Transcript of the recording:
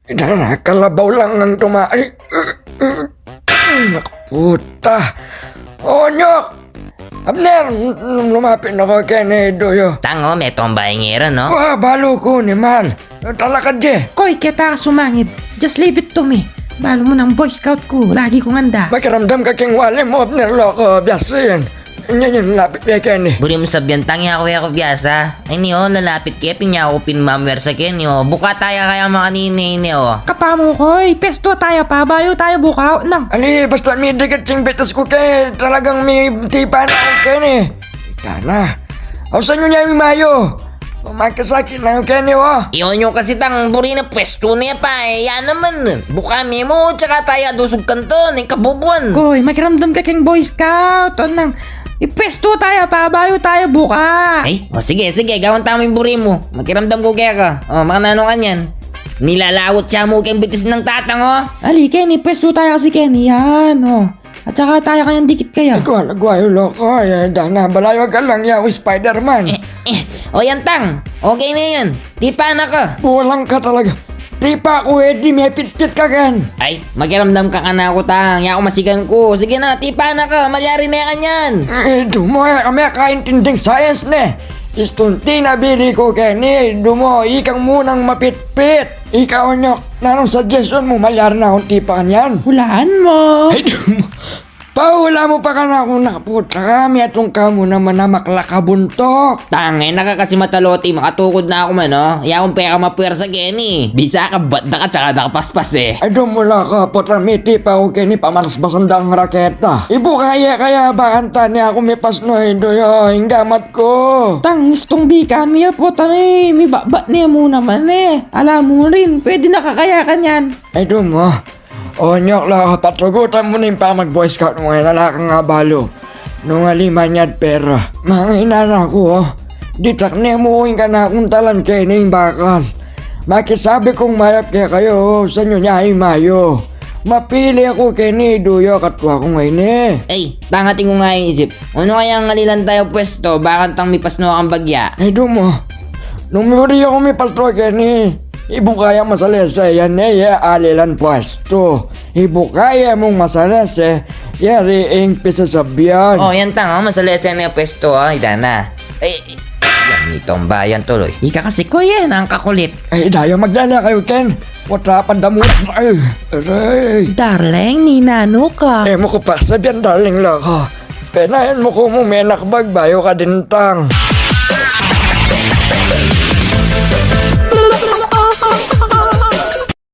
Nakalabaw lang ang tumaay. Puta. Oh, Nyok! Abner, lumapit na ko kay ni Duyo. Tango, may tombayngera, no? Wah, balo ko ni Mal. Talakad je. Koy, kita ka sumangit. Just leave it to me. Balo mo ng Boy Scout ko. Lagi kong handa. Makiramdam ka king wali mo, Abner, loko. Biasa yan. Yan, lapit kay Kenny. Buri mo sabihan, tangi ako biyasa. Ay niyo, lalapit kaya pinya ako pinmamwer sa kenyo. Buka tayo kaya mga kanina niyo. Kapamo, Koy. Pesto tayo pa. Bayo tayo bukaw. Nang. Ali, basta may dikit sing betas ko kay talagang may tipa na ako Kenny. Ika na. Awasan nyo niya yung mayo. Pumakasakit na yung Kenny, oh. Iyon yung kasi tang buri na pwesto niya pa eh. Yan naman. Buka mo, tsaka tayo dusog kanton. Yung kabubuan. Koy, makiramdam ka king Boy Scout. O nang. Ipesto tayo pa. Bayo tayo buka. Ay, o sige, gawin tamo yung buri mo. Makiramdam ko kaya ka. O, makanano ka niyan. Nilalawot siya mo kayong bitis ng tatang, oh. Ali, Kenny. Pesto tayo kasi Kenny. Yan, oh. At saka tayo kanyang dikit kaya. Ikaw, nagwayo loko. Dana, balayo ka lang ya, Spider-Man. O yan tang. Okay na yan. Di pa na ka. Pulang ka talaga. Di pa ako di may pit-pit ka kan. Ay, makiramdam ka na ako tang. Yan ako masigan ko. Sige na, tipa na ka. Malyari na yan yan. Dumo, kami kaintinding science ne. Istunti na bili ko Kenny. Dumo, ikang munang mapit-pit. Ikaw nyo, nanong suggestion mo, malyari na akong tipan yan. Hulaan mo. Ay, dumo. Paula mo pa ka na akong nakaputa kami atong kamo naman na maklakabuntok. Tangay na ka kasi mataloti. Makatukod na ako man, oh. Yan akong pera mapuwersa, Kenny. Bisa ka, ba't na ka, tsaka nakapaspas eh. Ay, dumula ka, potramiti pa ako Kenny, pamalasbasan dang raketa. Ibu kaya bakanta niya ako may pasnoy doyo, hinggamat ko. Tang, istong bika miya po tani. May babat niya mo naman eh. Alam mo rin, pwede nakakayakan yan. Ay, dumo. O, Nyok, la, patrugutan mo na yung pa mag-boy scout mo ngayon, lalakang nga balo. Nung alima niya't pera. Mga inana ko, oh. Ditak niya mo ka na akong talan kayo na yung bakal. Makisabi kong mayap kaya kayo, sa inyo niya ay mayo. Mapili ako kay ni Duyo katwa ko ngayon eh. Ay, tangating ko nga yung isip. Ano kaya ang alilan tayo pwesto? Bakit tang may pasno kang bagya? Ay, dumo. Nung muli ako may pastro kay ni. Ibu kaya masalese yan ya alilan pwesto. Ibu kaya mong masalese yari ing pisasabihan. Oh, yan tang, oh. Masalesa na yung pwesto, ah. Idana. Ay, yan itong bayan tuloy. Ika kasi ko yan, ang kakulit. Ay, dayo magdala kayo Ken. Wata pandamot. Ay, aray. Darling, ninano ka. Mo ko pa sabihan darling lang ka. Penahin mo ko mo menakbag bayo ka dintang.